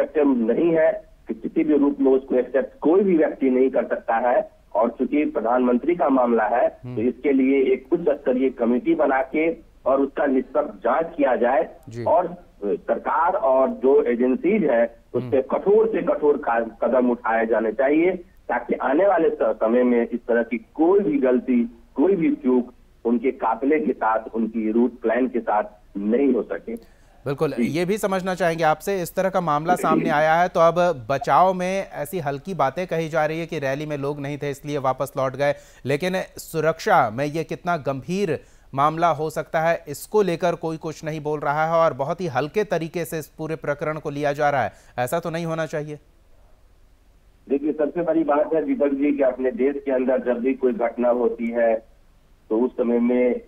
Acceptable नहीं है कि किसी भी रूप में उसको एक्सेप्ट कोई भी व्यक्ति नहीं कर सकता है। और चूंकि प्रधानमंत्री का मामला है तो इसके लिए एक उच्च स्तरीय कमेटी बना के और उसका निष्पक्ष जांच किया जाए और सरकार और जो एजेंसीज है उस पर कठोर से कठोर कदम उठाए जाने चाहिए, ताकि आने वाले समय में इस तरह की कोई भी गलती, कोई भी चूक उनके काफिले के साथ, उनकी रूट प्लान के साथ नहीं हो सके। बिल्कुल, ये भी समझना चाहेंगे आपसे, इस तरह का मामला सामने आया है तो अब बचाव में ऐसी हल्की बातें कही जा रही है कि रैली में लोग नहीं थे इसलिए वापस लौट गए, लेकिन सुरक्षा में ये कितना गंभीर मामला हो सकता है इसको लेकर कोई कुछ नहीं बोल रहा है और बहुत ही हल्के तरीके से इस पूरे प्रकरण को लिया जा रहा है। ऐसा तो नहीं होना चाहिए। देखिए, सबसे बड़ी बात है दीपक जी कि अपने देश के अंदर जब भी कोई घटना होती है तो उस समय में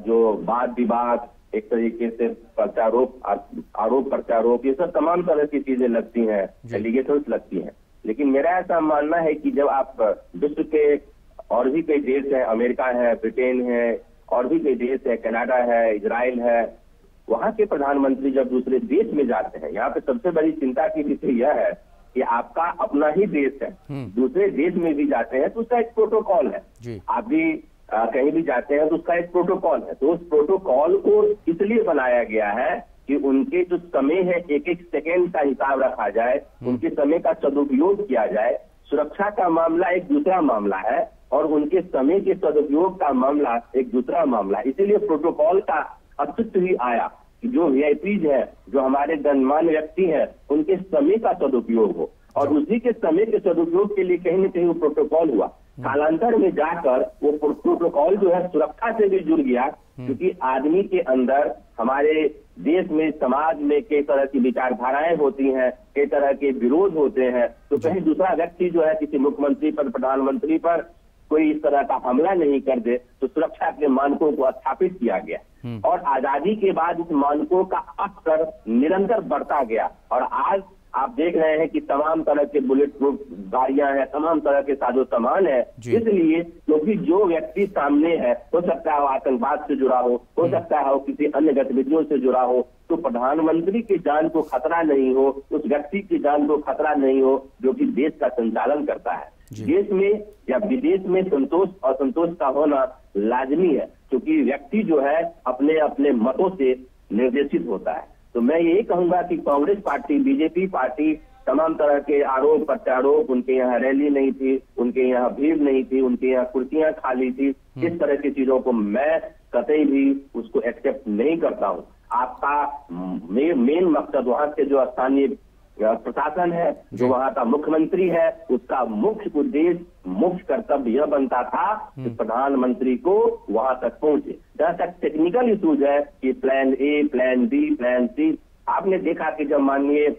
जो वाद विवाद, एक तरीके से प्रत्यारोप, आरोप प्रत्यारोप, ये सब तमाम तरह की चीजें लगती हैं, एलिगेशंस लगती हैं। लेकिन मेरा ऐसा मानना है कि जब आप विश्व के और भी कई देश हैं, अमेरिका है, ब्रिटेन है, और भी कई देश है, कनाडा है, इजराइल है, वहां के प्रधानमंत्री जब दूसरे देश में जाते हैं, यहाँ पे सबसे बड़ी चिंता की विषय यह है कि आपका अपना ही देश है, दूसरे देश में भी जाते हैं तो उसका एक प्रोटोकॉल है। आप भी कहीं भी जाते हैं तो उसका एक प्रोटोकॉल है। तो उस प्रोटोकॉल को इसलिए बनाया गया है कि उनके जो समय है, एक एक सेकेंड का हिसाब रखा जाए, उनके समय का सदुपयोग किया जाए। सुरक्षा का मामला एक दूसरा मामला है और उनके समय के सदुपयोग का मामला एक दूसरा मामला है। इसीलिए प्रोटोकॉल का अस्तित्व ही आया कि जो वीआईपीज है, जो हमारे गणमान्य व्यक्ति हैं, उनके समय का सदुपयोग हो और उसी के समय के सदुपयोग के लिए कहीं न कहीं वो प्रोटोकॉल हुआ। कालांतर में जाकर वो प्रोटोकॉल जो है सुरक्षा से भी जुड़ गया, क्योंकि आदमी के अंदर, हमारे देश में, समाज में कई तरह की विचारधाराएं होती हैं, कई तरह के विरोध होते हैं। तो कहीं दूसरा व्यक्ति जो है किसी मुख्यमंत्री पर, प्रधानमंत्री पर कोई इस तरह का हमला नहीं कर दे, तो सुरक्षा के मानकों को स्थापित किया गया और आजादी के बाद इस मानकों का स्तर निरंतर बढ़ता गया। और आज आप देख रहे हैं कि तमाम तरह के बुलेट प्रूफ गाड़ियां हैं, तमाम तरह के साजो सामान है। इसलिए क्योंकि जो व्यक्ति सामने है, हो सकता है वो आतंकवाद से जुड़ा हो सकता है वो किसी अन्य गतिविधियों से जुड़ा हो, तो प्रधानमंत्री की जान को खतरा नहीं हो, उस व्यक्ति की जान को खतरा नहीं हो जो कि देश का संचालन करता है। देश में या विदेश में संतोष असंतोष का होना लाजमी है, क्योंकि व्यक्ति जो है अपने अपने मतों से निर्देशित होता है। तो मैं यही कहूंगा कि कांग्रेस पार्टी, बीजेपी पार्टी, तमाम तरह के आरोप प्रत्यारोप, उनके यहाँ रैली नहीं थी, उनके यहाँ भीड़ नहीं थी, उनके यहाँ कुर्सियां खाली थी, इस तरह की चीजों को मैं कतई भी उसको एक्सेप्ट नहीं करता हूँ। आपका मेन मकसद वहां के जो स्थानीय प्रशासन है, जो वहां का मुख्यमंत्री है, उसका मुख्य उद्देश्य, मुख्य कर्तव्य यह बनता था कि प्रधानमंत्री को वहां तक पहुंचे। जहां तक टेक्निकल इश्यूज है कि plan A, plan B, plan C, आपने देखा कि जब माननीय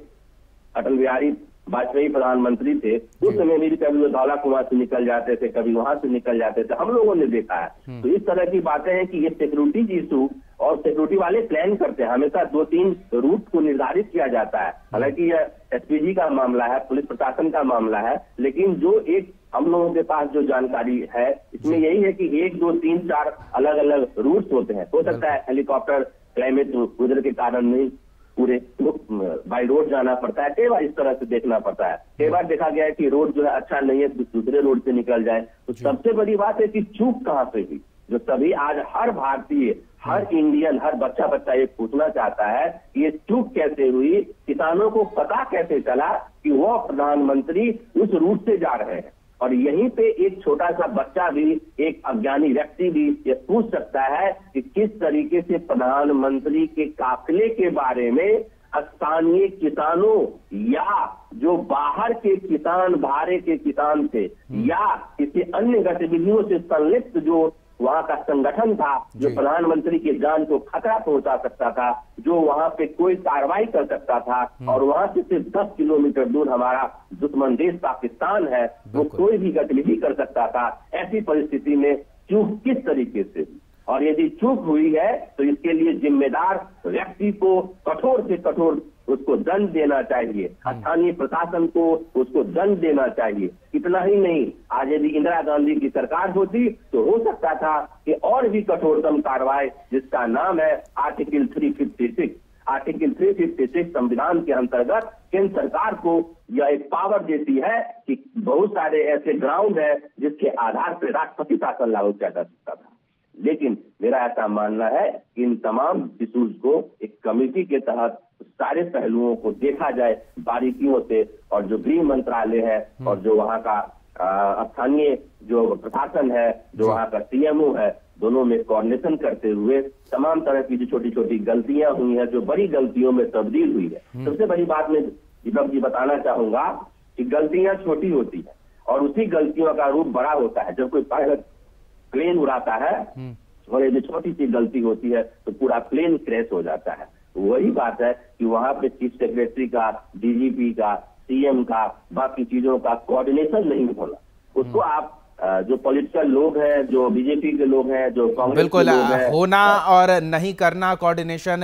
अटल बिहारी वाजपेयी प्रधानमंत्री थे, उस समय भी कभी वो धौला कुआं से निकल जाते थे, कभी वहां से निकल जाते थे, हम लोगों ने देखा है। तो इस तरह की बातें हैं कि ये सिक्योरिटी इशू और सिक्योरिटी वाले प्लान करते हैं, हमेशा 2-3 रूट को निर्धारित किया जाता है। हालांकि यह एसपीजी का मामला है, पुलिस प्रशासन का मामला है, लेकिन जो एक हम लोगों के पास जो जानकारी है इसमें यही है कि 1, 2, 3, 4 अलग अलग रूट्स होते हैं। हो सकता है हेलीकॉप्टर क्लाइमेट वेदर के कारण नहीं पूरे बाई रोड जाना पड़ता है, कई बार इस तरह से देखना पड़ता है। कई बार देखा गया है कि रोड जो है अच्छा नहीं है, दूसरे रोड से निकल जाए। तो सबसे बड़ी बात है कि चूक कहाँ से हुई, जो सभी आज हर भारतीय, हर इंडियन, हर बच्चा ये पूछना चाहता है कि ये चूक कैसे हुई, किसानों को पता कैसे चला कि वो प्रधानमंत्री उस रूट से जा रहे हैं। और यहीं पे एक छोटा सा बच्चा भी, एक अज्ञानी व्यक्ति भी ये पूछ सकता है कि किस तरीके से प्रधानमंत्री के काफिले के बारे में स्थानीय किसानों या जो बाहर के किसान, भारे के किसान थे या किसी अन्य गतिविधियों से संलिप्त जो वहां का संगठन था, जो प्रधानमंत्री की जान को खतरा पहुंचा सकता था, जो वहां पे कोई कार्रवाई कर सकता था, और वहां से सिर्फ 10 किलोमीटर दूर हमारा दुश्मन देश पाकिस्तान है, वो कोई भी गतिविधि कर सकता था। ऐसी परिस्थिति में चूक किस तरीके से, और यदि चूक हुई है तो इसके लिए जिम्मेदार व्यक्ति को कठोर से कठोर उसको दंड देना चाहिए, स्थानीय प्रशासन को उसको दंड देना चाहिए। इतना ही नहीं, आज यदि इंदिरा गांधी की सरकार होती तो हो सकता था कि और भी कठोरतम कार्रवाई, जिसका नाम है आर्टिकल 356, आर्टिकल 356 संविधान के अंतर्गत केंद्र सरकार को यह एक पावर देती है कि बहुत सारे ऐसे ग्राउंड है जिसके आधार पर राष्ट्रपति शासन लागू किया जा सकता था। लेकिन मेरा ऐसा मानना है कि इन तमाम इश्यूज को एक कमेटी के तहत सारे पहलुओं को देखा जाए बारीकियों से, और जो गृह मंत्रालय है और जो वहाँ का स्थानीय जो प्रशासन है, जो वहाँ का सीएमओ है, दोनों में कोऑर्डिनेशन करते हुए तमाम तरह की जो छोटी छोटी गलतियां हुई हैं, जो बड़ी गलतियों में तब्दील हुई है। सबसे बड़ी बात मैं दीपक जी बताना चाहूंगा कि गलतियां छोटी होती है और उसी गलतियों का रूप बड़ा होता है। जब कोई पायलट प्लेन उड़ाता है और यदि छोटी सी गलती होती है तो पूरा प्लेन क्रैश हो जाता है। वही बात है कि वहां पे चीफ सेक्रेटरी का, डीजीपी का, सीएम का, बाकी चीजों का कोऑर्डिनेशन नहीं होना। उसको आप जो पॉलिटिकल लोग हैं, जो बीजेपी के लोग हैं, जो कांग्रेस के लोग हैं, होना और नहीं करना कोऑर्डिनेशन